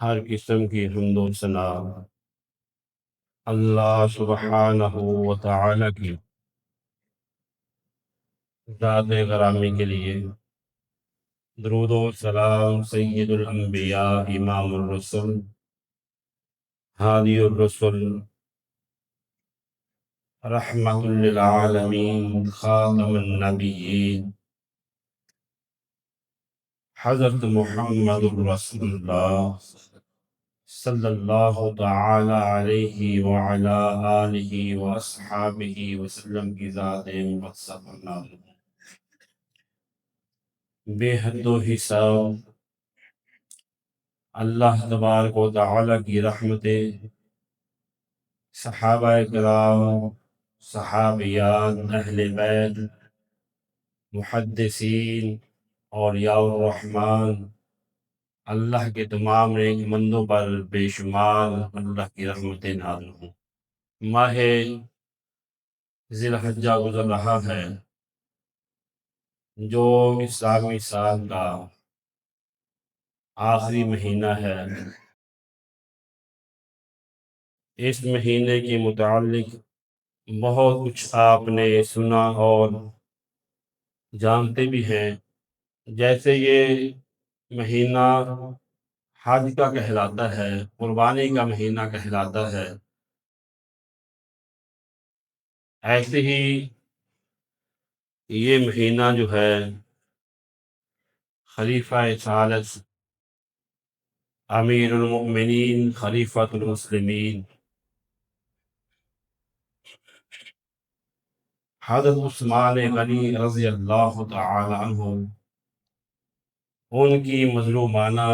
ہر قسم کی حمد و ثنا اللہ سبحانہ و تعالی کی ذات گرامی کے لیے درود و سلام سید الانبیاء امام الرسل ہادی الرسل رحمت للعالمین خاتم النبیین حضرت محمد رسول اللہ صلی اللہ تعالی علیہ وعلا آلہ واصحابہ وسلم کی ذات مقدسہ پر نازل بے حد و حساب اللہ تبارک و تعالی کی رحمتیں صحابہ کرام، صحابیات، اہل بیت، محدثین، اولیاء الرحمن، اللہ کے تمام نیک بندوں پر بے شمار اللہ کی رحمتیں نازل ہوں۔ ماہ ذی الحجہ گزر رہا ہے جو اسلامی سال کا آخری مہینہ ہے۔ اس مہینے کے متعلق بہت کچھ آپ نے سنا اور جانتے بھی ہیں، جیسے یہ مہینہ حج کا کہلاتا ہے، قربانی کا مہینہ کہلاتا ہے، ایسے ہی یہ مہینہ جو ہے خلیفہ ثالث امیر المؤمنین خلیفۃ المسلمین حضرت عثمان غنی رضی اللہ تعالی عنہ ان کی مظلومانہ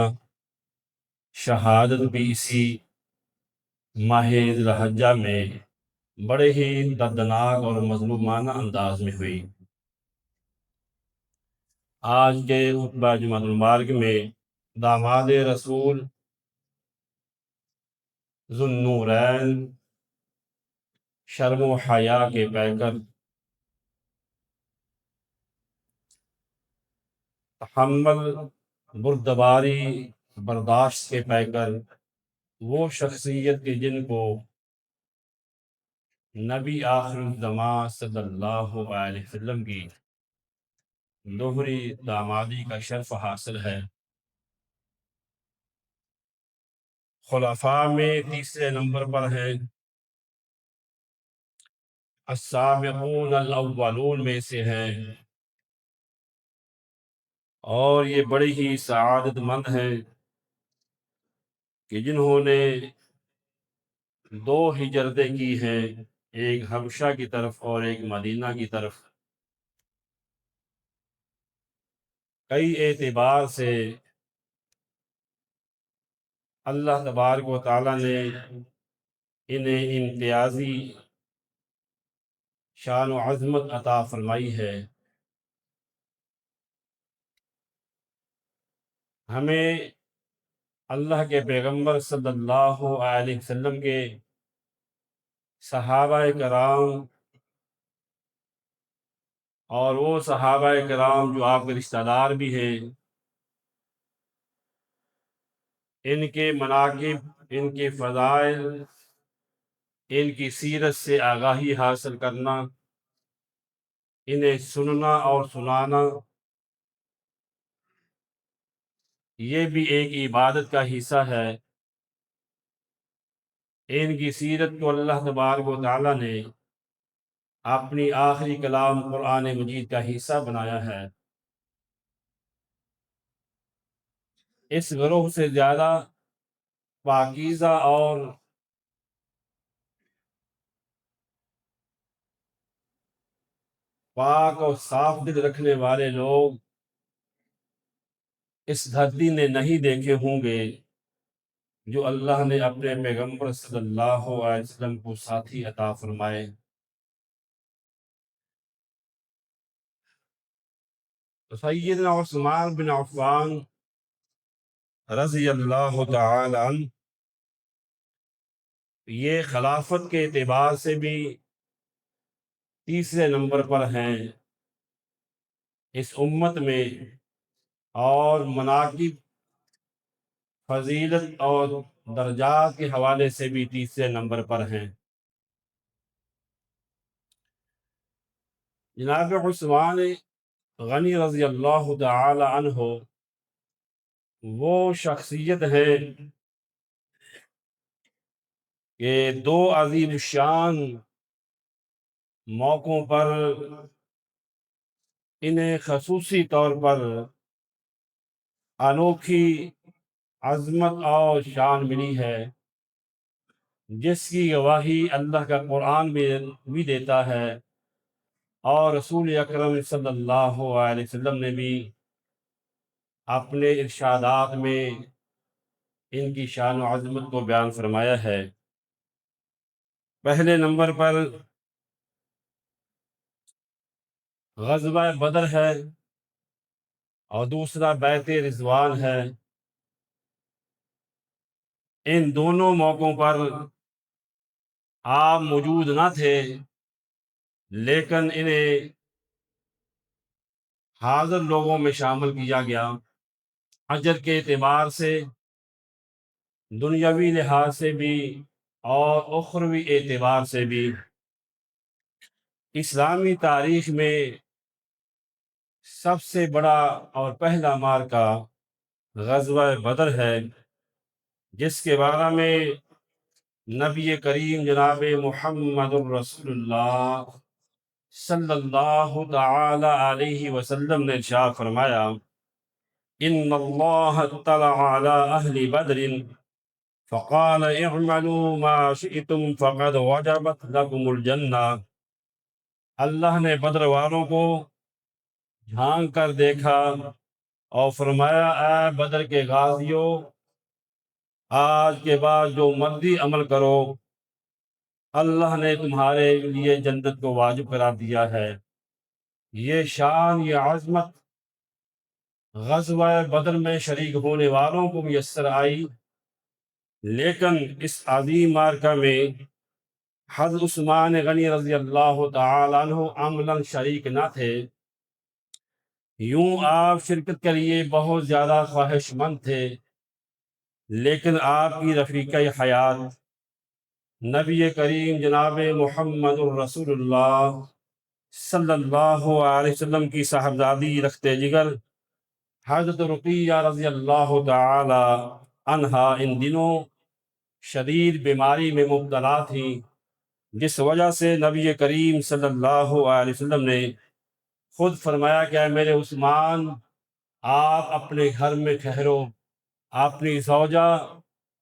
شہادت بھی اسی ماہ ذی الحجہ میں بڑے ہی دردناک اور مظلومانہ انداز میں ہوئی۔ آج کے خطبہ جمعہ المبارک میں داماد رسول ذو النورین شرم و حیا کے پیکر، تحمل بردباری برداشت کے پیکر، وہ شخصیت کے جن کو نبی آخر الزمان صلی اللہ علیہ وسلم کی دوہری دامادی کا شرف حاصل ہے۔ خلفاء میں تیسرے نمبر پر ہیں، السابقون الاولون میں سے ہیں، اور یہ بڑی ہی سعادت مند ہیں کہ جنہوں نے دو ہجرتیں کی ہیں، ایک حبشہ کی طرف اور ایک مدینہ کی طرف۔ کئی اعتبار سے اللہ تبارک و تعالیٰ نے انہیں امتیازی شان و عظمت عطا فرمائی ہے۔ ہمیں اللہ کے پیغمبر صلی اللہ علیہ وسلم کے صحابہ کرام اور وہ صحابہ کرام جو آپ کے رشتہ دار بھی ہیں، ان کے مناقب، ان کے فضائل، ان کی سیرت سے آگاہی حاصل کرنا، انہیں سننا اور سنانا، یہ بھی ایک عبادت کا حصہ ہے۔ ان کی سیرت کو اللہ تبارک و تعالیٰ نے اپنی آخری کلام قرآن مجید کا حصہ بنایا ہے۔ اس گروہ سے زیادہ پاکیزہ اور پاک اور صاف دل رکھنے والے لوگ اس دھرتی نے نہیں دیکھے ہوں گے جو اللہ نے اپنے پیغمبر صلی اللہ علیہ وسلم کو ساتھی عطا فرمائے۔ تو سیدنا عثمان بن عفان رضی اللہ تعالی عنہ یہ خلافت کے اعتبار سے بھی تیسرے نمبر پر ہیں۔ اس امت میں اور مناقب، فضیلت اور درجات کے حوالے سے بھی تیسرے نمبر پر ہیں۔ جناب عثمان غنی رضی اللہ تعالی عنہ وہ شخصیت ہے کہ دو عظیم الشان موقعوں پر انہیں خصوصی طور پر انوکھی عظمت اور شان ملی ہے، جس کی گواہی اللہ کا قرآن بھی دیتا ہے، اور رسول اکرم صلی اللہ علیہ وسلم نے بھی اپنے ارشادات میں ان کی شان و عظمت کو بیان فرمایا ہے۔ پہلے نمبر پر غزوہ بدر ہے اور دوسرا بیعت رضوان ہے۔ ان دونوں موقعوں پر آپ موجود نہ تھے، لیکن انہیں حاضر لوگوں میں شامل کیا گیا۔ اجر کے اعتبار سے، دنیاوی لحاظ سے بھی اور اخروی اعتبار سے بھی اسلامی تاریخ میں سب سے بڑا اور پہلا معرکہ غزوہ بدر ہے، جس کے بارے میں نبی کریم جناب محمد الرسول اللہ صلی اللہ تعالی علیہ وسلم نے ارشاد فرمایا، ان اللہ اطلع علی اہل بدر فقال اعملوا ما شئتم فقد وجبت لكم الجنہ۔ اللہ نے بدر والوں کو جھانک کر دیکھا اور فرمایا، اے بدر کے غازیوں، آج کے بعد جو مرضی عمل کرو، اللہ نے تمہارے لیے جنت کو واجب قرار دیا ہے۔ یہ شان، یہ عظمت غزوہ بدر میں شریک ہونے والوں کو میسر آئی، لیکن اس عظیم معرکہ میں حضرت عثمان غنی رضی اللہ تعالیٰ عنہ عملاً شریک نہ تھے۔ یوں آپ شرکت کے لیے بہت زیادہ خواہش مند تھے، لیکن آپ کی رفیقہ حیات نبی کریم جناب محمد الرسول اللہ صلی اللہ علیہ وسلم کی صاحبزادی رخت جگر حضرت رقیہ رضی اللہ تعالی عنہا ان دنوں شدید بیماری میں مبتلا تھیں، جس وجہ سے نبی کریم صلی اللہ علیہ وسلم نے خود فرمایا کہ اے میرے عثمان، آپ اپنے گھر میں ٹھہرو، اپنی زوجہ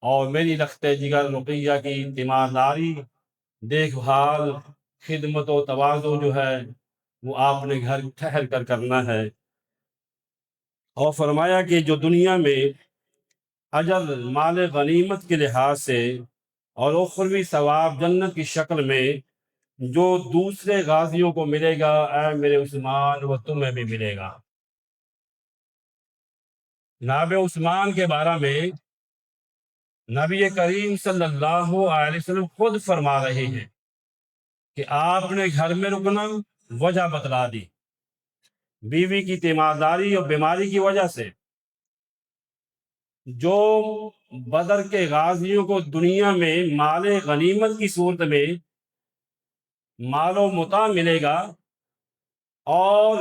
اور میری رخت جگر رقیہ کی تیمارداری، دیکھ بھال، خدمت و تواضع جو ہے وہ آپ نے گھر ٹھہر کر کرنا ہے۔ اور فرمایا کہ جو دنیا میں اجر مال غنیمت کے لحاظ سے اور اخروی ثواب جنت کی شکل میں جو دوسرے غازیوں کو ملے گا، اے میرے عثمان، وہ تمہیں بھی ملے گا۔ جناب عثمان کے بارے میں نبی کریم صلی اللہ علیہ وسلم خود فرما رہے ہیں کہ آپ نے گھر میں رکنا وجہ بتلا دی، بیوی کی تیمارداری اور بیماری کی وجہ سے۔ جو بدر کے غازیوں کو دنیا میں مال غنیمت کی صورت میں مال و متاع ملے گا اور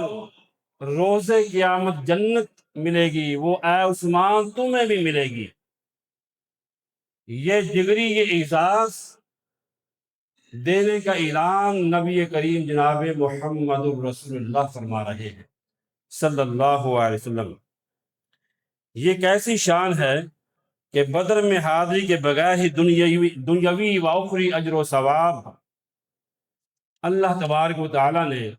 روز قیامت جنت ملے گی، وہ اے عثمان تمہیں بھی ملے گی۔ یہ جگری، یہ اعزاز دینے کا اعلان نبی کریم جناب محمد الرسول اللہ فرما رہے ہیں صلی اللہ علیہ وسلم۔ یہ کیسی شان ہے کہ بدر میں حاضری کے بغیر ہی دنیاوی و اخروی اجر و ثواب اللہ تبارک و تعالیٰ نے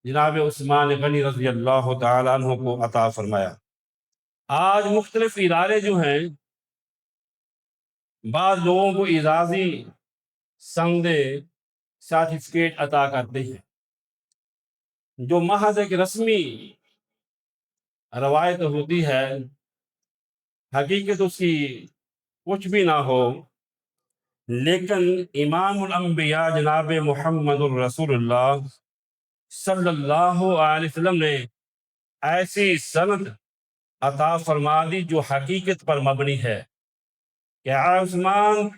جناب عثمان غنی رضی اللہ تعالیٰ عنہ کو عطا فرمایا۔ آج مختلف ادارے جو ہیں بعض لوگوں کو اعزازی سندے، سرٹیفکیٹ عطا کرتے ہیں، جو محض ایک رسمی روایت ہوتی ہے، حقیقت اس کی کچھ بھی نہ ہو، لیکن امام الانبیاء جناب محمد الرسول اللہ صلی اللہ علیہ وسلم نے ایسی سند عطا فرما دی جو حقیقت پر مبنی ہے کہ اے عثمان،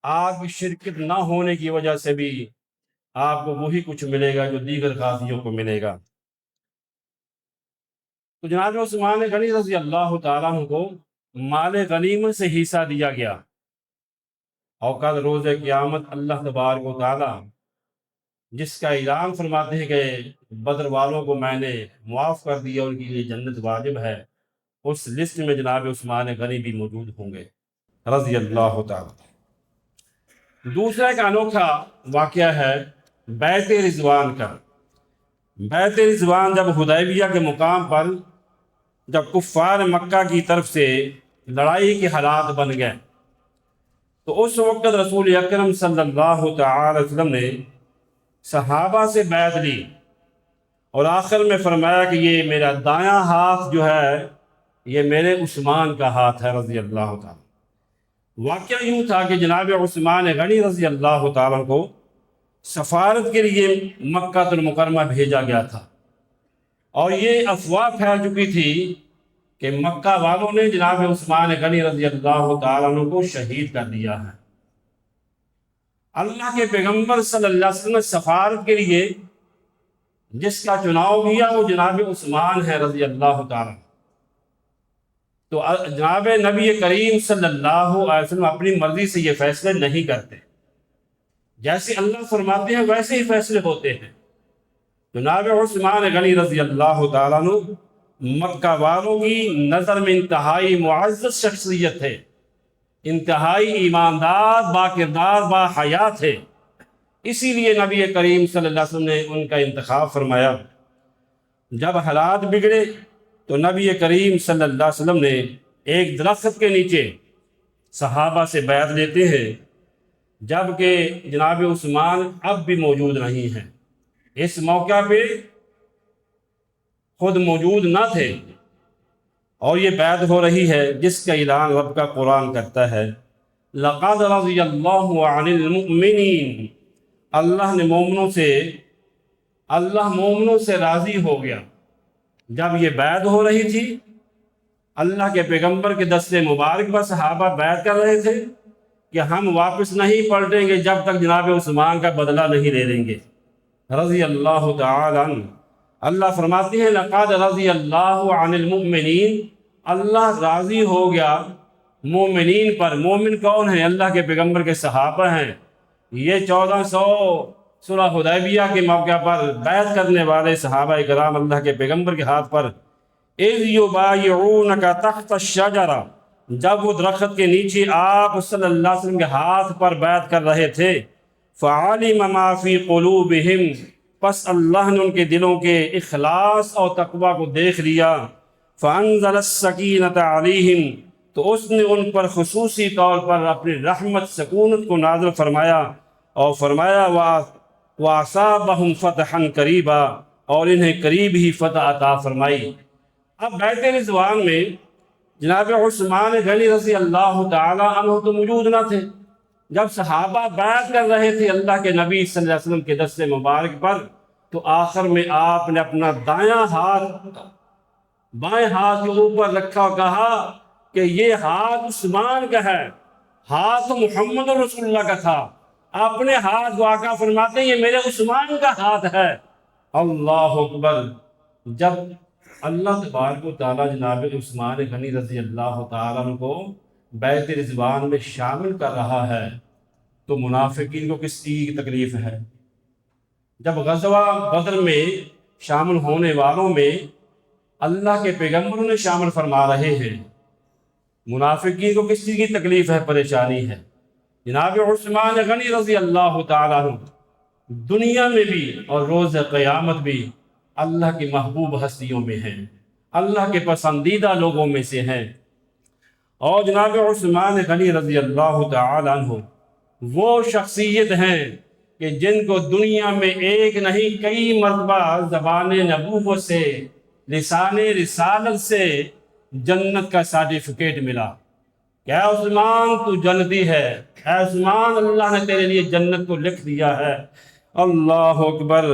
آپ کی شرکت نہ ہونے کی وجہ سے بھی آپ کو وہی کچھ ملے گا جو دیگر غازیوں کو ملے گا۔ تو جناب عثمان غنی رضی اللہ تعالیٰ عنہ کو مال غنیمت سے حصہ دیا گیا، اور کل روز قیامت اللہ تبارک و تعالیٰ جس کا اعلان فرماتے ہیں کہ بدر والوں کو میں نے معاف کر دیا، ان کے لیے جنت واجب ہے، اس لسٹ میں جناب عثمان غنی بھی موجود ہوں گے رضی اللہ تعالیٰ۔ دوسرا ایک انوکھا واقعہ ہے بیعت رضوان کا۔ بیعت رضوان جب حدیبیہ کے مقام پر جب کفار مکہ کی طرف سے لڑائی کے حالات بن گئے، تو اس وقت رسول اکرم صلی اللہ تعالی وسلم نے صحابہ سے بیعت لی، اور آخر میں فرمایا کہ یہ میرا دایاں ہاتھ جو ہے یہ میرے عثمان کا ہاتھ ہے رضی اللہ تعالیٰ۔ واقعہ یوں تھا کہ جناب عثمان غنی رضی اللہ تعالیٰ کو سفارت کے لیے مکہ المکرمہ بھیجا گیا تھا، اور یہ افواہ پھیل چکی تھی کہ مکہ والوں نے جناب عثمان غنی رضی اللہ تعالیٰ عنہ کو شہید کر دیا ہے۔ اللہ کے پیغمبر صلی اللہ علیہ وسلم نے سفارت کے لیے جس کا چناؤ کیا وہ جناب عثمان ہے رضی اللہ تعالیٰ۔ تو جناب نبی کریم صلی اللہ علیہ وسلم اپنی مرضی سے یہ فیصلے نہیں کرتے، جیسے اللہ فرماتے ہیں ویسے ہی فیصلے ہوتے ہیں۔ جناب عثمان غنی رضی اللہ تعالیٰ عنہ مکہ والوں کی نظر میں انتہائی معزز شخصیت تھے، انتہائی ایماندار، باکردار، باحیا تھے، اسی لیے نبی کریم صلی اللہ علیہ وسلم نے ان کا انتخاب فرمایا۔ جب حالات بگڑے تو نبی کریم صلی اللہ علیہ وسلم نے ایک درخت کے نیچے صحابہ سے بیعت لیتے ہیں، جبکہ جناب عثمان اب بھی موجود نہیں ہیں، اس موقع پہ خود موجود نہ تھے، اور یہ بیعت ہو رہی ہے جس کا اعلان رب کا قرآن کرتا ہے، لَقَدْ رَضِيَ اللَّهُ عَنِ الْمُؤْمِنِينَ، اللہ مومنوں سے راضی ہو گیا۔ جب یہ بیعت ہو رہی تھی، اللہ کے پیغمبر کے دست مبارک پر صحابہ بیعت کر رہے تھے کہ ہم واپس نہیں پلٹیں گے جب تک جناب عثمان کا بدلہ نہیں لے لیں گے رضی اللہ تعالی عنہ۔ اللہ فرماتے ہیں لَقَدْ رَضِيَ اللَّهُ عَنِ الْمُؤْمِنِينَ، اللہ راضی ہو گیا مومنین پر۔ مومن کون ہیں؟ اللہ کے پیغمبر کے صحابہ ہیں۔ یہ 1400 صلح حدیبیہ کے موقع پر بیعت کرنے والے صحابہ کرام اللہ کے پیغمبر کے ہاتھ پر اِذْ يُبَايِعُونَكَ تَحْتَ الشَّجَرَةِ، جب وہ درخت کے نیچے آپ صلی اللہ علیہ وسلم کے ہاتھ پر بیعت کر رہے تھے، فَعَلِمَ مَا فِي قُلُوبِهِمْ، پس اللہ نے ان کے دلوں کے اخلاص اور تقوی کو دیکھ لیا، فَأَنزَلَ السَّكِينَةَ عَلَيْهِمْ، تو اس نے ان پر خصوصی طور پر اپنی رحمت سکونت کو نازل فرمایا، اور فرمایا وَأَصَابَهُمْ فَتْحًا قَرِيبًا، اور انہیں قریب ہی فتح عطا فرمائی۔ اب بیعت رضوان میں جناب عثمان غنی رضی اللہ تعالیٰ عنہ تو موجود نہ تھے۔ جب صحابہ بیعت کر رہے تھے اللہ کے نبی صلی اللہ علیہ وسلم کے دست مبارک پر، تو آخر میں آپ نے اپنا دایاں ہاتھ بائیں ہاتھ کے اوپر رکھا اور کہا کہ یہ ہاتھ عثمان کا ہے، ہاتھ محمد رسول اللہ کا تھا۔ اپنے ہاتھ کو آقا فرماتے ہیں یہ میرے عثمان کا ہاتھ ہے۔ اللہ اکبر! جب اللہ تبارک و تعالیٰ جناب عثمان غنی رضی اللہ تعالیٰ عنہ کو بیعت رضوان میں شامل کر رہا ہے، تو منافقین کو کس چیز کی تکلیف ہے؟ جب غزوہ بدر میں شامل ہونے والوں میں اللہ کے پیغمبروں نے شامل فرما رہے ہیں، منافقین کو کس چیز کی تکلیف ہے، پریشانی ہے؟ جناب عثمان غنی رضی اللہ تعالیٰ عنہ دنیا میں بھی اور روز قیامت بھی اللہ کی محبوب ہستیوں میں ہیں، اللہ کے پسندیدہ لوگوں میں سے ہیں۔ اور جناب عثمان غنی رضی اللہ تعالیٰ عنہ وہ شخصیت ہیں کہ جن کو دنیا میں ایک نہیں کئی مرتبہ زبان نبوت سے، لسان رسالت سے جنت کا سرٹیفکیٹ ملا کہ اے عثمان تو جنتی ہے، اے عثمان اللہ نے تیرے لیے جنت کو لکھ دیا ہے۔ اللہ اکبر!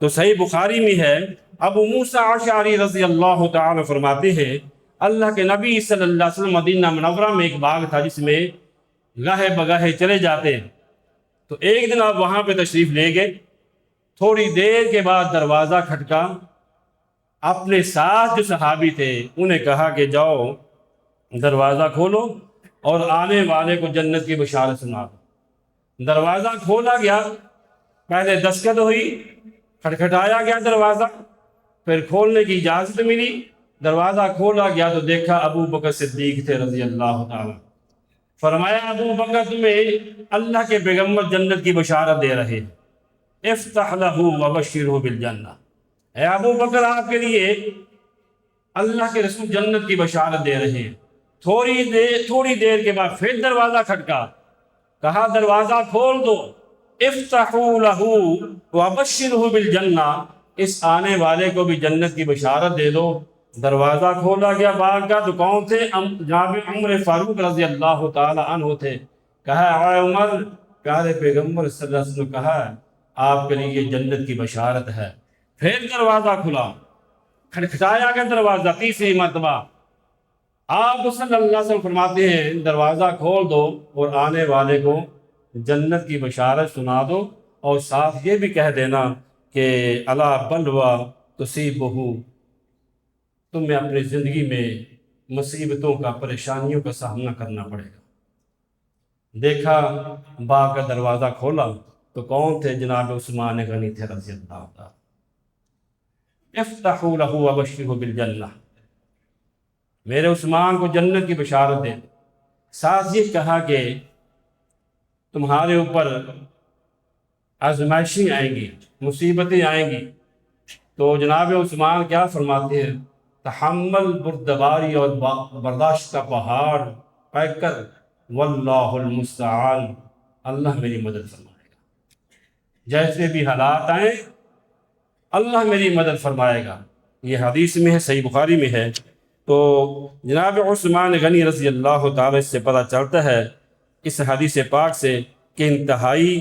تو صحیح بخاری میں ہے، ابو موسیٰ اشعری رضی اللہ تعالی فرماتے ہیں اللہ کے نبی صلی اللہ علیہ وسلم مدینہ منورہ میں ایک باغ تھا جس میں گاہے بگاہے چلے جاتے، تو ایک دن آپ وہاں پہ تشریف لے گئے، تھوڑی دیر کے بعد دروازہ کھٹکا، اپنے ساتھ جو صحابی تھے انہیں کہا کہ جاؤ دروازہ کھولو اور آنے والے کو جنت کی بشارت سنا دو۔ دروازہ کھولا گیا، پہلے دستخط ہوئی، کھٹکھٹایا گیا دروازہ، پھر کھولنے کی اجازت ملی، دروازہ کھولا گیا تو دیکھا ابو بکر صدیق تھے رضی اللہ تعالیٰ۔ فرمایا ابو بکر تمہیں اللہ کے پیغمبر جنت کی بشارت دے رہے ہیں، افتح لہ وبشرہ بالجنہ، اے ابو بکر آپ کے لیے اللہ کے رسول جنت کی بشارت دے رہے ہیں۔ تھوڑی دیر کے بعد پھر دروازہ کھٹکا، کہا دروازہ کھول دو، افتحوا لہ وبشرہ بالجنہ، اس آنے والے کو بھی جنت کی بشارت دے دو۔ دروازہ کھولا گیا باغ کا، تو کون تھے؟ جناب عمر فاروق رضی اللہ تعالی عنہ تھے۔ کہا اے عمر، پیارے پیغمبر صلی اللہ علیہ وسلم کہا آپ کے لیے جنت کی بشارت ہے۔ پھر دروازہ کھلا، کھٹکھٹایا گیا دروازہ تیسری مرتبہ، آپ صلی اللہ علیہ وسلم فرماتے ہیں دروازہ کھول دو اور آنے والے کو جنت کی بشارت سنا دو، اور ساتھ یہ بھی کہہ دینا کہ الا بلوى تصیبہ، تمہیں اپنی زندگی میں مصیبتوں کا، پریشانیوں کا سامنا کرنا پڑے گا۔ دیکھا باغ کا دروازہ کھولا تو کون تھے؟ جناب عثمان غنی تھے رضی اللہ عنہ۔ افتحوا لہ وبشرہ بالجنہ، میرے عثمان کو جنت کی بشارت دے۔ ساتھ یہ کہا کہ تمہارے اوپر آزمائشیں آئیں گی، مصیبتیں آئیں گی، تو جناب عثمان کیا فرماتے ہیں؟ تحمل بردباری اور برداشت کا پہاڑ پے کر، واللہ المستعان، اللہ میری مدد فرمائے گا، جیسے بھی حالات آئیں اللہ میری مدد فرمائے گا۔ یہ حدیث میں ہے، صحیح بخاری میں ہے۔ تو جناب عثمان غنی رضی اللہ تعالی سے پتہ چلتا ہے اس حدیث پاک سے کہ انتہائی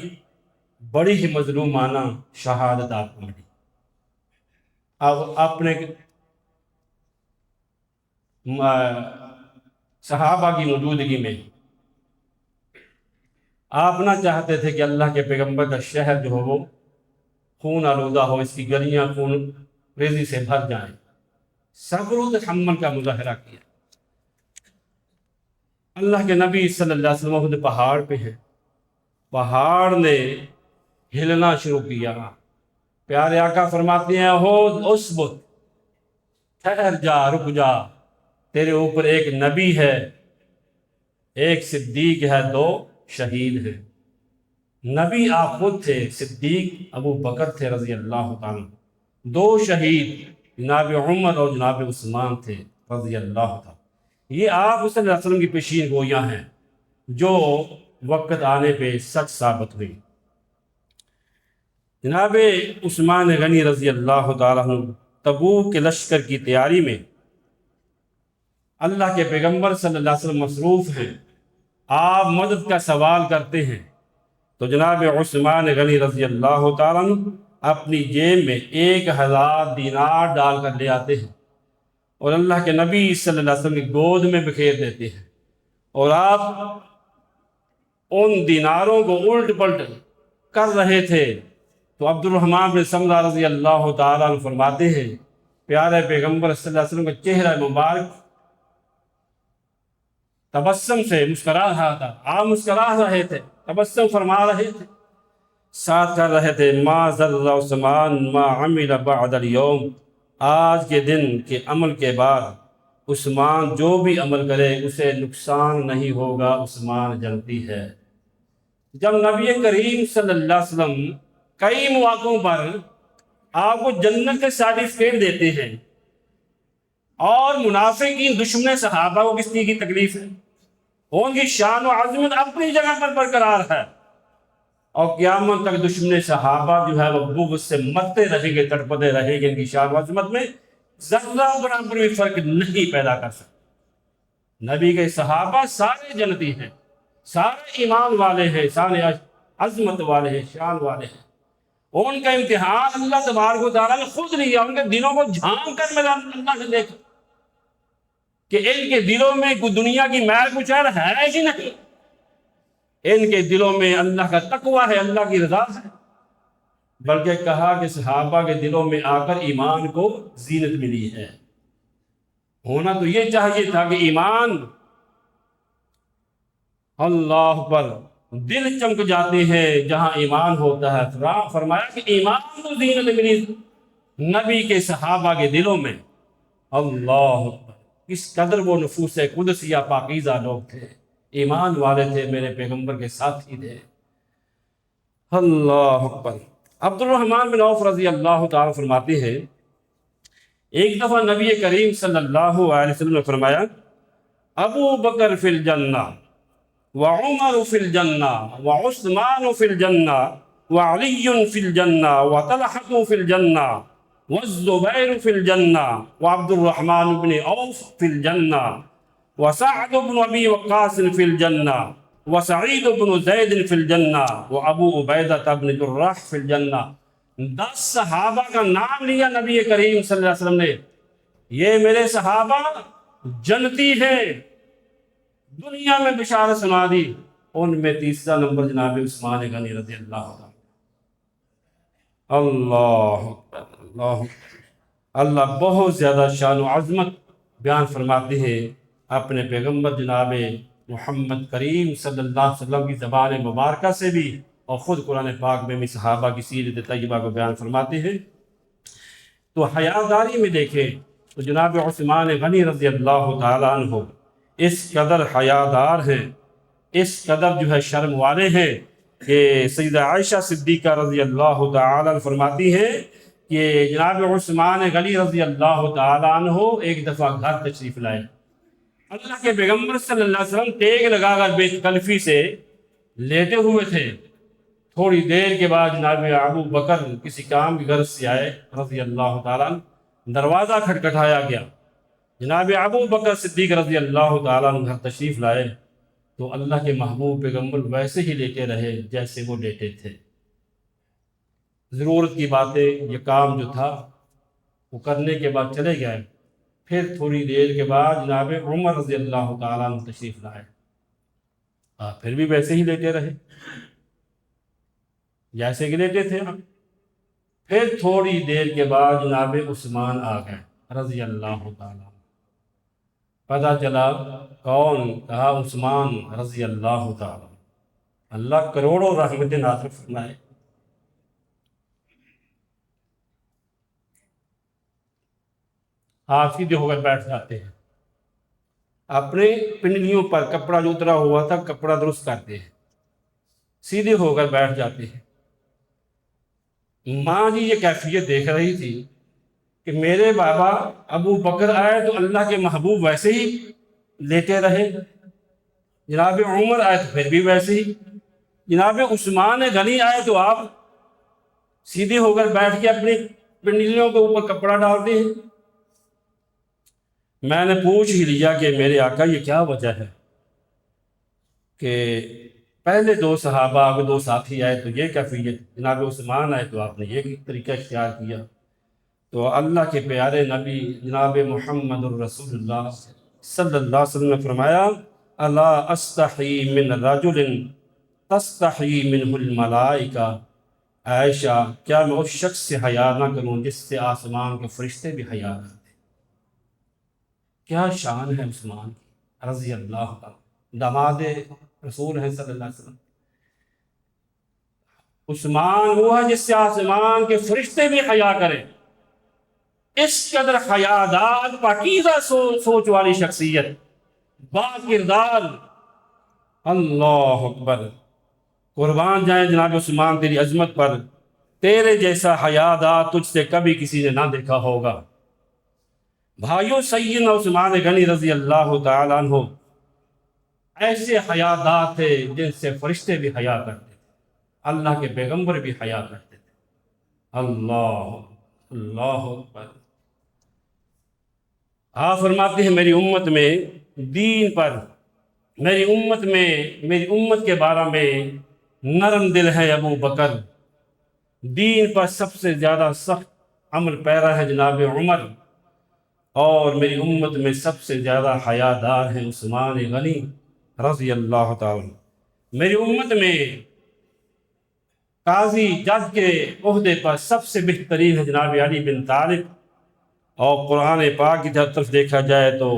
بڑی ہی مظلومانہ شہادت آپ کو ملی۔ اب اپنے صحابہ کی موجودگی میں آپ نہ چاہتے تھے کہ اللہ کے پیغمبر کا شہر جو ہو وہ خون آلودہ ہو، اس کی گلیاں خون ریزی سے بھر جائیں۔ صبر و تحمل کا مظاہرہ کیا۔ اللہ کے نبی صلی اللہ علیہ وسلم خود پہاڑ پہ ہیں، پہاڑ نے ہلنا شروع کیا۔ پیارے آقا فرماتے ہیں ہو اثبت، ٹھہر جا، رک جا، تیرے اوپر ایک نبی ہے، ایک صدیق ہے، دو شہید ہیں۔ نبی آپ خود تھے، صدیق ابو بکر تھے رضی اللہ تعالیٰ، دو شہید جناب عمر اور جناب عثمان تھے رضی اللہ تعالیٰ۔ یہ آپ صلی اللہ علیہ وسلم کی پیشین گوئیاں ہیں جو وقت آنے پہ سچ ثابت ہوئی۔ جناب عثمان غنی رضی اللہ تعالیٰ عنہ تبوک کے لشکر کی تیاری میں اللہ کے پیغمبر صلی اللہ علیہ وسلم مصروف ہیں، آپ مدد کا سوال کرتے ہیں، تو جناب عثمان غنی رضی اللہ تعالیٰ عنہ اپنی جیب میں 1000 دینار ڈال کر لے آتے ہیں اور اللہ کے نبی صلی اللہ علیہ وسلم کی گود میں بکھیر دیتے ہیں، اور آپ ان دیناروں کو الٹ پلٹ کر رہے تھے تو عبد الرحمن بن سمرہ رضی اللہ تعالیٰ عنہ فرماتے ہیں پیارے پیغمبر صلی اللہ علیہ وسلم کا چہرہ مبارک تبسم سے مسکرا رہا تھا، آپ مسکرا رہے تھے، تبسم فرما رہے تھے، ساتھ کر رہے تھے ما ضر عثمان ما عمل بعد اليوم، آج کے دن کے عمل کے بعد عثمان جو بھی عمل کرے اسے نقصان نہیں ہوگا، عثمان جنتی ہے۔ جب نبی کریم صلی اللہ علیہ وسلم کئی مواقعوں پر آپ کو جنت کے سرٹیفکیٹ دیتے ہیں اور منافقین دشمن صحابہ کو کس کی تکلیف ہے، ان کی شان و عظمت اپنی جگہ پر برقرار ہے، اور قیامت تک دشمن صحابہ جو ہے وہ بغض سے مرتے رہیں گے، تڑپتے رہیں گے، ان کی شان و عظمت میں ذرہ برابر بھی فرق نہیں پیدا کر سکتے۔ نبی کے صحابہ سارے جنتی ہیں، سارے ایمان والے ہیں، سارے عظمت والے ہیں، شان والے ہیں، ان کا امتحان اللہ تبارک و تعالیٰ نے خود لیا، ان کے دلوں کو جھانک کر میرا اللہ نے دیکھا، کہ ان کے دلوں میں کوئی دنیا کی میل کچیل ہے ہی نہیں، ان کے دلوں میں اللہ کا تقوی ہے، اللہ کی رضا ہے۔ بلکہ کہا کہ صحابہ کے دلوں میں آ کر ایمان کو زینت ملی ہے۔ ہونا تو یہ چاہیے تھا کہ ایمان، اللہ پر دل چمک جاتے ہیں جہاں ایمان ہوتا ہے۔ فرمایا کہ ایمان کو زینت ملی نبی کے صحابہ کے دلوں میں۔ اللہ اکبر، کس قدر وہ نفوس قدسیہ پاکیزہ لوگ تھے، ایمان والے تھے، میرے پیغمبر کے ساتھی تھے۔ اللہ اکبر۔ عبد الرحمن بن عوف رضی اللہ تعالیٰ فرماتے ہیں، ایک دفعہ نبی کریم صلی اللہ علیہ وسلم نے فرمایا، ابو بکر فی الجنہ وعمر فی الجنہ وعثمان فی الجنہ وعلی فی الجنہ وطلحہ فی الجنہ والزبیر فی الجنہ وعبد الرحمن بن عوف فی الجنہ وسعد بن ابی وقاص فی الجنہ وسعید بن زید فی الجنہ وابو عبیدہ بن جراح فی الجنہ۔ 10 صحابہ کا نام لیا نبی کریم صلی اللہ علیہ وسلم نے، یہ میرے صحابہ جنتی ہیں، دنیا میں بشارت سنا دی۔ ان میں تیسرا نمبر جناب عثمان غنی رضی اللہ عنہ۔ اللہ اکبر، اللہ اکبر۔ اللہ بہت زیادہ شان و عظمت بیان فرماتے ہیں اپنے پیغمبر جناب محمد کریم صلی اللہ علیہ وسلم کی زبان مبارکہ سے بھی، اور خود قرآن پاک میں بھی صحابہ کی سیرت طیبہ کو بیان فرماتے ہیں۔ تو حیاداری میں دیکھیں تو جناب عثمان غنی رضی اللہ تعالیٰ عنہ اس قدر حیادار ہیں، اس قدر جو ہے شرم والے ہیں کہ سیدہ عائشہ صدیقہ رضی اللہ تعالیٰ عنہ فرماتی ہیں کہ جناب عثمان غنی رضی اللہ تعالیٰ عنہ ایک دفعہ گھر تشریف لائے، اللہ کے پیغمبر صلی اللہ علیہ وسلم ٹیک لگا کر بیت کلفی سے لیٹے ہوئے تھے۔ تھوڑی دیر کے بعد جناب ابو بکر کسی کام کی غرض سے آئے رضی اللہ تعالیٰ عنہ، دروازہ کھٹکھٹایا گیا، جناب ابو بکر صدیق رضی اللہ تعالیٰ عنہ گھر تشریف لائے تو اللہ کے محبوب پیغمبر ویسے ہی لیٹے رہے جیسے وہ لیٹے تھے۔ ضرورت کی باتیں، یہ کام جو تھا وہ کرنے کے بعد چلے گئے۔ پھر تھوڑی دیر کے بعد جناب عمر رضی اللہ تعالیٰ عنہ تشریف لائے، پھر بھی ویسے ہی لیٹے رہے جیسے کہ لیٹے تھے۔ پھر تھوڑی دیر کے بعد جناب عثمان آ گئے رضی اللہ تعالیٰ عنہ۔ پتہ چلا کون؟ کہا عثمان رضی اللہ تعالیٰ۔ اللہ کروڑوں رحمتیں نازل فرمائے۔ آپ سیدھے ہو کر بیٹھ جاتے ہیں، اپنے پنڈلیوں پر کپڑا جو اترا ہوا تھا کپڑا درست کرتے ہیں، سیدھے ہو کر بیٹھ جاتے ہیں۔ ماں جی یہ کیفیت دیکھ رہی تھی کہ میرے بابا ابو بکر آئے تو اللہ کے محبوب ویسے ہی لیٹے رہے، جناب عمر آئے تو پھر بھی ویسے ہی، جناب عثمان غنی آئے تو آپ سیدھے ہو کر بیٹھ کے اپنی پنڈلیوں کے اوپر کپڑا ڈالتے ہیں۔ میں نے پوچھ ہی لیا کہ میرے آقا یہ کیا وجہ ہے کہ پہلے 2 صحابہ آگے 2 ساتھی آئے تو یہ کیفیت، جناب عثمان آئے تو آپ نے یہ طریقہ اختیار کیا۔ تو اللہ کے پیارے نبی جناب محمد الرسول اللہ صلی اللہ علیہ وسلم نے فرمایا، الا استحی من رجل تستحی منہ الملائکہ، عائشہ کیا میں اس شخص سے حیا نہ کروں جس سے آسمان کے فرشتے بھی حیا کرتے؟ کیا شان ہے عثمان کی رضی اللہ عنہ، داماد رسول ہیں صلی اللہ علیہ وسلم۔ عثمان وہ ہے جس سے آسمان کے فرشتے بھی حیا کریں، اس قدر حیادار پاکیزہ سوچ والی شخصیت، با کردار۔ اللہ اکبر، قربان جائیں جناب عثمان تیری عظمت پر، تیرے جیسا حیادار تجھ سے کبھی کسی نے نہ دیکھا ہوگا۔ بھائیو، سیدنا عثمان غنی رضی اللہ تعالیٰ عنہ ایسے حیادار تھے جن سے فرشتے بھی حیا کرتے تھے، اللہ کے پیغمبر بھی حیا کرتے تھے۔ اللہ اکبر۔ آپ فرماتے ہیں میری امت میں دین پر، میری امت کے بارے میں نرم دل ہے ابو بکر، دین پر سب سے زیادہ سخت عمل پیرا ہے جناب عمر، اور میری امت میں سب سے زیادہ حیادار ہیں عثمان غنی رضی اللہ تعالیٰ۔ میری امت میں قاضی جج کے عہدے پر سب سے بہترین ہے جناب علی بن طالب، اور قرآن پاک کی طرف دیکھا جائے تو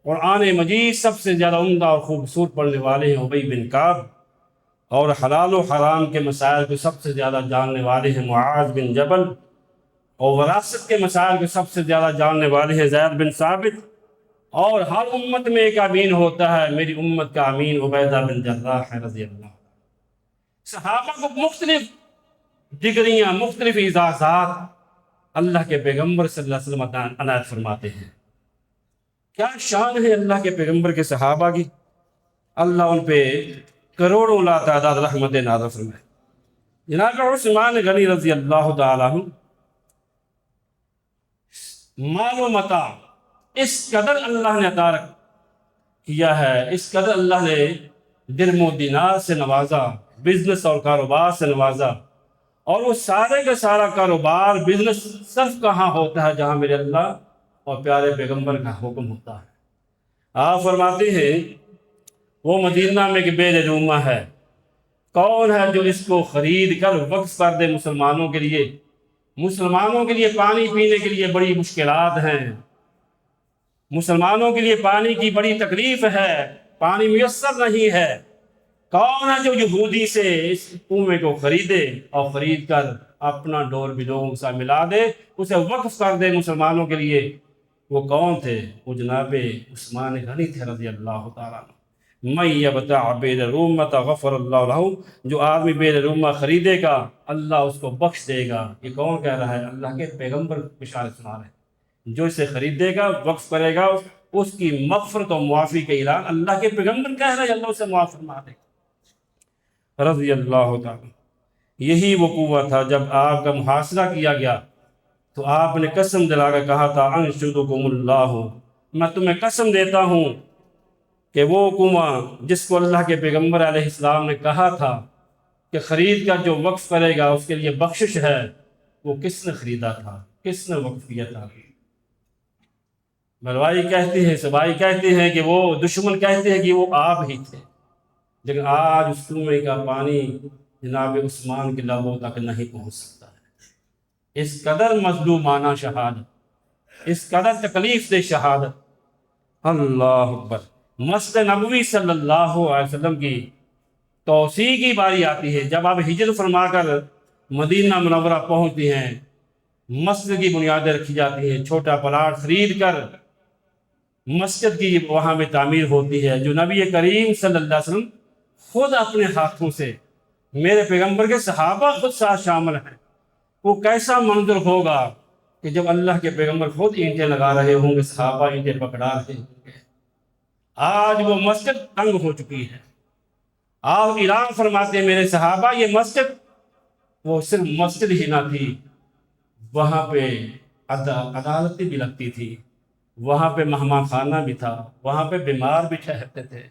قرآن مجید سب سے زیادہ عمدہ اور خوبصورت پڑھنے والے ہیں ابی بن کعب، اور حلال و حرام کے مسائل کو سب سے زیادہ جاننے والے ہیں معاذ بن جبل، اور وراثت کے مسائل کو سب سے زیادہ جاننے والے ہیں زید بن ثابت، اور ہر امت میں ایک امین ہوتا ہے، میری امت کا امین عبیدہ بن جراح ہے رضی اللہ۔ صحابہ کو مختلف ڈگریاں، مختلف اعزازات اللہ کے پیغمبر صلی اللہ علیہ وسلم عنایت فرماتے ہیں۔ کیا شان ہے اللہ کے پیغمبر کے صحابہ کی، اللہ ان پہ کروڑوں لا تعداد رحمت نازل فرمائے۔ جناب عثمان غنی رضی اللہ تعالیٰ عنہ مال و متاع اس قدر اللہ نے عطا کیا ہے، اس قدر اللہ نے درم و دینار سے نوازا، بزنس اور کاروبار سے نوازا، اور وہ سارے کا سارا کاروبار بزنس صرف کہاں ہوتا ہے جہاں میرے اللہ اور پیارے پیغمبر کا حکم ہوتا ہے۔ آپ فرماتے ہیں وہ مدینہ میں کہ بے رومہ ہے، کون ہے جو اس کو خرید کر وقف کر دے مسلمانوں کے لیے؟ مسلمانوں کے لیے پانی پینے کے لیے بڑی مشکلات ہیں، مسلمانوں کے لیے پانی کی بڑی تکلیف ہے، پانی میسر نہیں ہے، کون ہے جو یہودی سے اس کنویں کو خریدے اور خرید کر اپنا ڈور بھی لوگوں کے ساتھ ملا دے، اسے وقف کر دے مسلمانوں کے لیے؟ وہ کون تھے؟ وہ جناب عثمان غنی تھے رضی اللہ تعالیٰ عنہ۔ من یبتع بیر رومۃ غفر اللہ لہ، جو آدمی بیر رومہ خریدے گا اللہ اس کو بخش دے گا۔ یہ کون کہہ رہا ہے؟ اللہ کے پیغمبر بشارت سنا رہے ہیں، جو اسے خریدے گا، وقف کرے گا، اس کی مغفرت و معافی کا اعلان اللہ کے پیغمبر کہہ رہے ہیں، اللہ اسے معاف فرما دے گا رضی اللہ تعالیٰ۔ یہی وہ قوت تھا جب آپ کا محاصرہ کیا گیا تو آپ نے قسم دلا کر کہا تھا انشدکم اللہ، میں تمہیں قسم دیتا ہوں کہ وہ کنواں جس کو اللہ کے پیغمبر علیہ السلام نے کہا تھا کہ خرید کر جو وقف کرے گا اس کے لیے بخشش ہے، وہ کس نے خریدا تھا، کس نے وقف کیا تھا؟ بلوائی کہتے ہیں، سبائی کہتے ہیں کہ وہ دشمن کہتے ہیں کہ وہ آپ ہی تھے، لیکن آج اس کنویں کا پانی جناب عثمان کے لبوں تک نہیں پہنچ سکتا ہے۔ اس قدر مظلومانہ شہادت، اس قدر تکلیف دہ شہادت، اللہ اکبر۔ مسجد نبوی صلی اللہ علیہ وسلم کی توسیع کی باری آتی ہے، جب آپ ہجرت فرما کر مدینہ منورہ پہنچتی ہیں، مسجد کی بنیادیں رکھی جاتی ہیں، چھوٹا پلاٹ خرید کر مسجد کی وہاں میں تعمیر ہوتی ہے، جو نبی کریم صلی اللہ علیہ وسلم خود اپنے ہاتھوں سے، میرے پیغمبر کے صحابہ خود ساتھ شامل ہیں۔ وہ کیسا منظر ہوگا کہ جب اللہ کے پیغمبر خود اینٹیں لگا رہے ہوں گے، صحابہ اینٹیں پکڑا رہے ہوں گے۔ آج وہ مسجد تنگ ہو چکی ہے، آپ اعلان فرماتے ہیں میرے صحابہ یہ مسجد، وہ صرف مسجد ہی نہ تھی، وہاں پہ عدالتیں بھی لگتی تھی، وہاں پہ مہمان خانہ بھی تھا، وہاں پہ بیمار بھی ٹھہرتے تھے،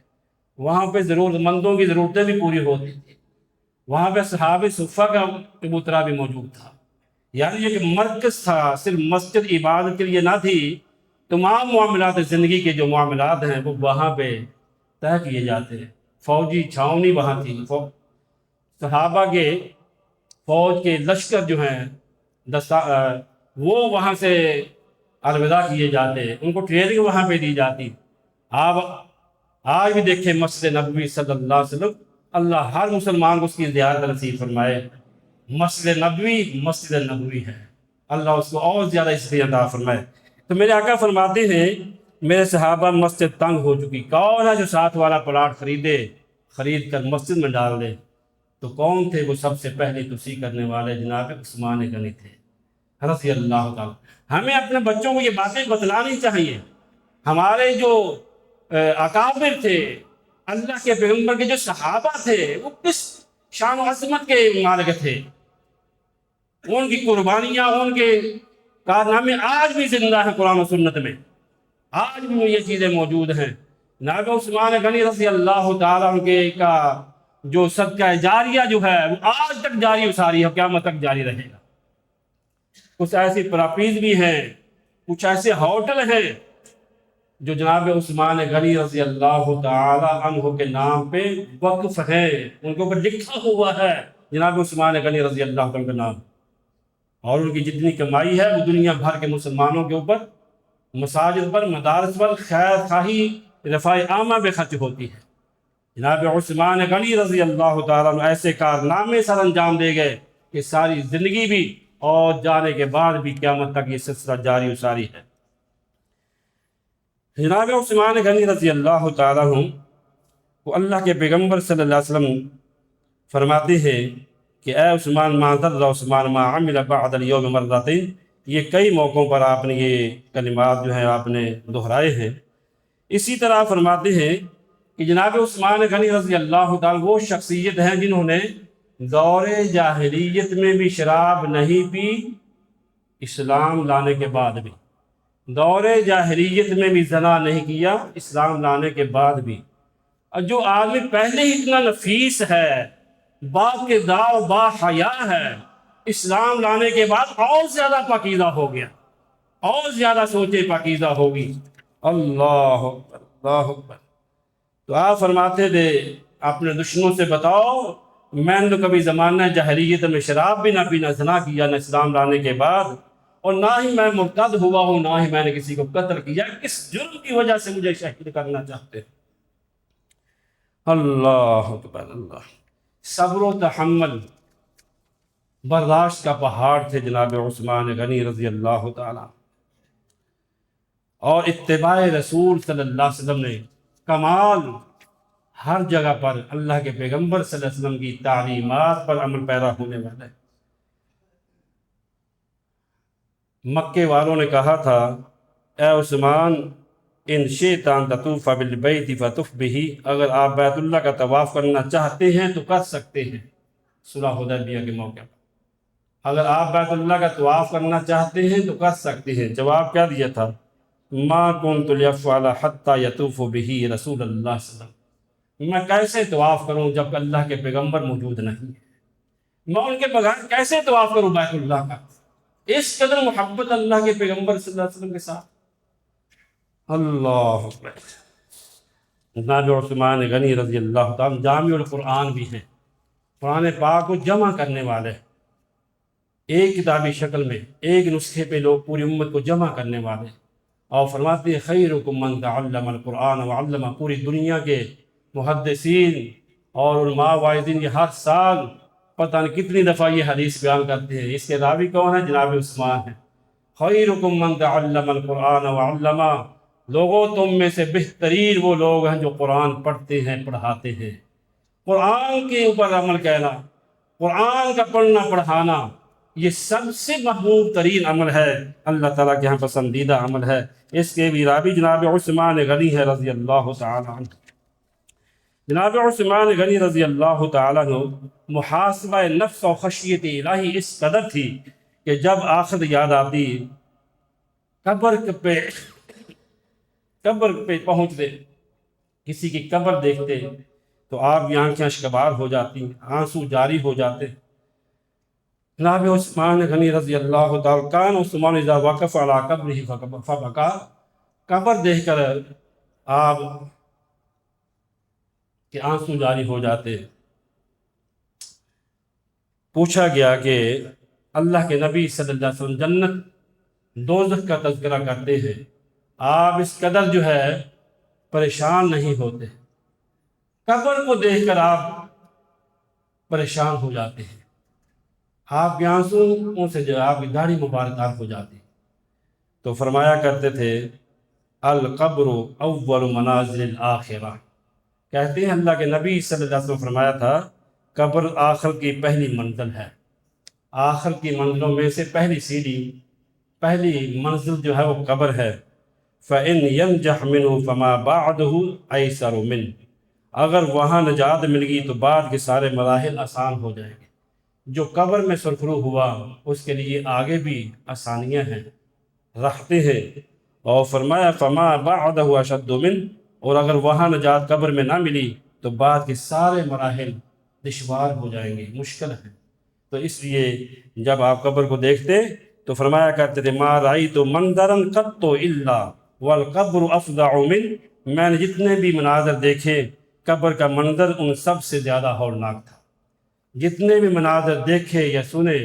وہاں پہ ضرورت مندوں کی ضرورتیں بھی پوری ہوتی تھی، وہاں پہ صحابہ صفہ کا کبوترا بھی موجود تھا۔ یعنی یہ کہ مرکز تھا، صرف مسجد عبادت کے لیے نہ تھی، تمام معاملات زندگی کے جو معاملات ہیں وہ وہاں پہ طے کیے جاتے ہیں۔ فوجی چھاؤنی وہاں تھی، صحابہ کے فوج کے لشکر جو ہیں وہ وہاں سے الوداع کیے جاتے، ان کو ٹریننگ وہاں پہ دی جاتی۔ آپ آج بھی دیکھیں مسجد نبوی صلی اللہ علیہ وسلم، اللہ ہر مسلمان کو اس کی زیارت نصیب فرمائے۔ مسجد نبوی ہے، اللہ اس کو اور زیادہ اس لیے عطا فرمائے۔ تو میرے آقا فرماتے ہیں میرے صحابہ مسجد تنگ ہو چکی، کون ہے جو ساتھ والا پلاٹ خرید کر مسجد میں ڈال دے؟ تو کون تھے وہ سب سے پہلے توسیع کرنے والے؟ جناب عثمان غنی تھے رضی اللہ تعالیٰ۔ ہمیں اپنے بچوں کو یہ باتیں بتلانی چاہیے، ہمارے جو اکابر تھے، اللہ کے پیغمبر کے جو صحابہ تھے، وہ کس شان و عظمت کے مالک تھے، ان کی قربانیاں، ان کے کارنامے آج بھی زندہ ہیں قرآن و سنت میں، آج بھی یہ چیزیں موجود ہیں۔ جناب عثمان غنی رضی اللہ تعالیٰ عنہ کا جو صدقہ جاریہ جو ہے وہ آج تک جاری و ساری ہے، قیامت تک جاری رہے گا۔ کچھ ایسی پراپرٹیز بھی ہیں کچھ ایسے ہوٹل ہیں جو جناب عثمان غنی رضی اللہ تعالی عنہ کے نام پہ وقف ہیں، ان کے اوپر لکھا ہوا ہے جناب عثمان غنی رضی اللہ عنہ کا نام، اور ان کی جتنی کمائی ہے وہ دنیا بھر کے مسلمانوں کے اوپر، مساجد پر، مدارس پر، خیر خواہی، رفاع عامہ میں خرچ ہوتی ہے۔ جناب عثمان غنی رضی اللہ تعالیٰ عنہ ایسے کارنامے سر انجام دے گئے کہ ساری زندگی بھی اور جانے کے بعد بھی قیامت تک یہ سلسلہ جاری و ساری ہے۔ جناب عثمان غنی رضی اللہ تعالیٰ عنہ وہ اللہ کے پیغمبر صلی اللہ علیہ وسلم فرماتے ہیں کہ اے عثمان ما ضر عثمان ما عمل بعد اليوم مرتين، یہ کئی موقعوں پر آپ نے یہ کلمات جو ہیں آپ نے دہرائے ہیں۔ اسی طرح فرماتے ہیں کہ جناب عثمان غنی رضی اللہ تعالیٰ وہ شخصیت ہیں جنہوں نے دور جاہلیت میں بھی شراب نہیں پی، اسلام لانے کے بعد بھی دور جاہلیت میں بھی زنا نہیں کیا، اسلام لانے کے بعد بھی۔ اور جو آدمی پہلے ہی اتنا نفیس ہے، باقاعدہ با حیا ہے، اسلام لانے کے بعد اور زیادہ پاکیزہ ہو گیا، اور زیادہ سوچے پاکیزہ ہوگی۔ اللہ اکبر، اللہ اکبر۔ تو آپ فرماتے تھے اپنے دشمنوں سے بتاؤ میں نے تو کبھی زمانہ جاہلیت میں شراب بھی نہ پینا، زنا کیا نہ اسلام لانے کے بعد، اور نہ ہی میں مرتد ہوا ہوں، نہ ہی میں نے کسی کو قتل کیا، کس جرم کی وجہ سے مجھے شہید کرنا چاہتے ہیں؟ اللہ اکبر، اللہ۔ صبر و تحمل، برداشت کا پہاڑ تھے جناب عثمان غنی رضی اللہ تعالیٰ، اور اتباع رسول صلی اللہ علیہ وسلم نے کمال، ہر جگہ پر اللہ کے پیغمبر صلی اللہ علیہ وسلم کی تعلیمات پر عمل پیرا ہونے والے۔ مکے والوں نے کہا تھا اے عثمان ان شئت ان تطوف بالبیت فطف بہ، اگر آپ بیت اللہ کا طواف کرنا چاہتے ہیں تو کر سکتے ہیں، صلح حدیبیہ کے موقع پر اگر آپ بیت اللہ کا طواف کرنا چاہتے ہیں تو کر سکتے ہیں۔ جواب کیا دیا تھا؟ ما کنت لیفعل حتی یطوف بہ رسول اللہ صلی اللہ علیہ وسلم، میں کیسے طواف کروں جب کہ اللہ کے پیغمبر موجود نہیں ہے، میں ان کے بغیر کیسے طواف کروں بیت اللہ کا؟ اس قدر محبت اللہ کے پیغمبر صلی اللہ علیہ وسلم کے ساتھ۔ اللہ اکبر۔ جناب عثمان غنی رضی اللہ تعالیٰ جامع القرآن بھی ہیں، قرآن پاک کو جمع کرنے والے، ایک کتابی شکل میں ایک نسخے پہ لوگ پوری امت کو جمع کرنے والے، اور فرماتے ہیں خیرکم من تعلم القرآن وعلمہ، پوری دنیا کے محدثین اور علماء واعظین یہ ہر سال پتہ نہیں کتنی دفعہ یہ حدیث بیان کرتے ہیں۔ اس کے راوی کون ہیں؟ جناب عثمان ہیں۔ خیرکم من تعلم القرآن وعلمہ، لوگوں تم میں سے بہترین وہ لوگ ہیں جو قرآن پڑھتے ہیں، پڑھاتے ہیں۔ قرآن کے اوپر عمل کرنا، قرآن کا پڑھنا پڑھانا، یہ سب سے محبوب ترین عمل ہے، اللہ تعالیٰ کے ہاں پسندیدہ عمل ہے۔ اس کے بھی راوی جناب عثمان غنی ہے رضی اللہ تعالیٰ عنہ۔ جناب عثمان غنی رضی اللہ تعالیٰ عنہ محاسبہ نفس و خشیت الہی اس قدر تھی کہ جب آخر یاد آتی، قبر پہ پہنچتے، کسی کی قبر دیکھتے تو آپ کی آنکھیں اشکبار ہو جاتی، آنسو جاری ہو جاتے۔ جناب عثمان غنی رضی اللہ تعالیٰ کان عثمان اذا وقف علی قبرہ فبکا، قبر دیکھ کر آپ کے آنسو جاری ہو جاتے۔ پوچھا گیا کہ اللہ کے نبی صلی اللہ علیہ وسلم جنت دوزخ کا تذکرہ کرتے ہیں، آپ اس قدر جو ہے پریشان نہیں ہوتے، قبر کو دیکھ کر آپ پریشان ہو جاتے ہیں، آپ کے آنسو سے جو آپ کی داڑھی مبارکات ہو جاتی۔ تو فرمایا کرتے تھے القبر اول منازل الآخرہ، کہتے ہیں اللہ کے نبی صلی اللہ علیہ وسلم فرمایا تھا قبر آخر کی پہلی منزل ہے، آخر کی منزلوں میں سے پہلی سیڑھی، پہلی منزل جو ہے وہ قبر ہے۔ فَإِنْ يَنْجَحْ مِنْهُ فَمَا بَعْدُهُ أَيْسَرُ مِنْهُ، اگر وہاں نجات مل گئی تو بعد کے سارے مراحل آسان ہو جائیں گے۔ جو قبر میں سرخرو ہوا اس کے لیے آگے بھی آسانیاں ہیں، راحتیں ہیں، اور فرمایا فَمَا بَعْدَهُ أَشَدُّ مِنْهُ، اور اگر وہاں نجات قبر میں نہ ملی تو بعد کے سارے مراحل دشوار ہو جائیں گے، مشکل ہیں۔ تو اس لیے جب آپ قبر کو دیکھتے تو فرمایا کرتے تھے ما رأیت منظرا قط الا والقبر افظع من، میں نے جتنے بھی مناظر دیکھے قبر کا منظر ان سب سے زیادہ ہولناک تھا۔ جتنے بھی مناظر دیکھے یا سنے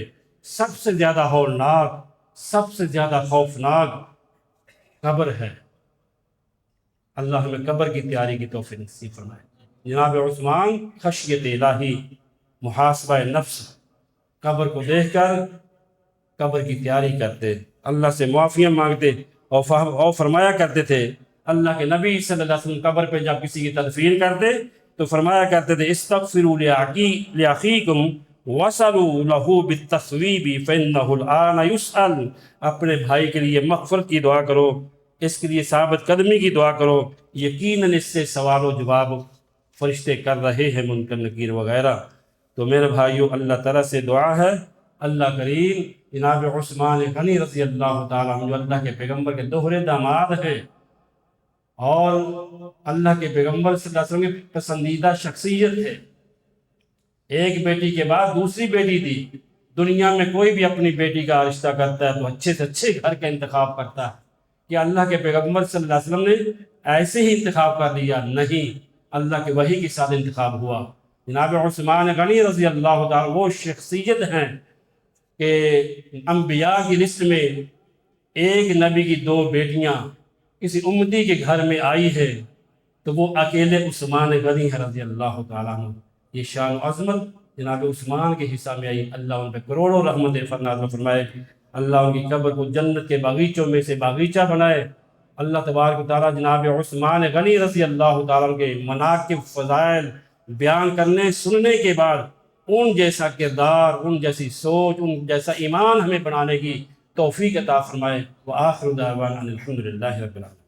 سب سے زیادہ ہولناک، سب سے زیادہ خوفناک قبر ہے۔ اللہ ہمیں قبر کی تیاری کی توفیق نصیب فرمائے۔ جناب عثمان خشیت الہی، محاسبہ نفس، قبر کو دیکھ کر قبر کی تیاری کرتے، اللہ سے معافیاں مانگتے اور فرمایا کرتے تھے، اللہ کے نبی صلی اللہ علیہ وسلم قبر پہ جب کسی کی تدفین کرتے تو فرمایا کرتے تھے استغفروا لأخیکم وصلوا لہ بالتصویب فإنہ الآن یسأل، اپنے بھائی کے لیے مغفرت کی دعا کرو، اس کے لیے ثابت قدمی کی دعا کرو، یقیناً اس سے سوال و جواب فرشتے کر رہے ہیں، منکر نکیر وغیرہ۔ تو میرے بھائیو، اللہ تعالیٰ سے دعا ہے، اللہ کریم جناب عثمان غنی رضی اللہ تعالیٰ عنہ جو اللہ کے پیغمبر کے دوہرے داماد ہیں اور اللہ کے پیغمبر صلی اللہ علیہ وسلم کی پسندیدہ شخصیت ہے، ایک بیٹی کے بعد دوسری بیٹی تھی۔ دنیا میں کوئی بھی اپنی بیٹی کا رشتہ کرتا ہے تو اچھے سے اچھے گھر کا انتخاب کرتا ہے، کہ اللہ کے پیغمبر صلی اللہ علیہ وسلم نے ایسے ہی انتخاب کر لیا؟ نہیں، اللہ کے وحی کے ساتھ انتخاب ہوا۔ جناب عثمان غنی رضی اللہ تعالیٰ وہ شخصیت ہیں کہ انبیاء کی لسٹ میں ایک نبی کی دو بیٹیاں کسی امتی کے گھر میں آئی ہے تو وہ اکیلے عثمان غنی ہے رضی اللہ تعالیٰ عنہ۔ یہ شان و عظمت جناب عثمان کے حصہ میں آئی، اللہ ان پہ کروڑوں رحمت نازل فرمائے، اللہ ان کی قبر کو جنت کے باغیچوں میں سے باغیچہ بنائے۔ اللہ تبارک و تعالیٰ جناب عثمان غنی رضی اللہ تعالیٰ عنہ کے مناقب فضائل بیان کرنے سننے کے بعد ان جیسا کردار، ان جیسی سوچ، ان جیسا ایمان ہمیں بنانے کی توفیق عطا فرمائے۔ وآخر دعوانا ان الحمد للہ رب العالمین۔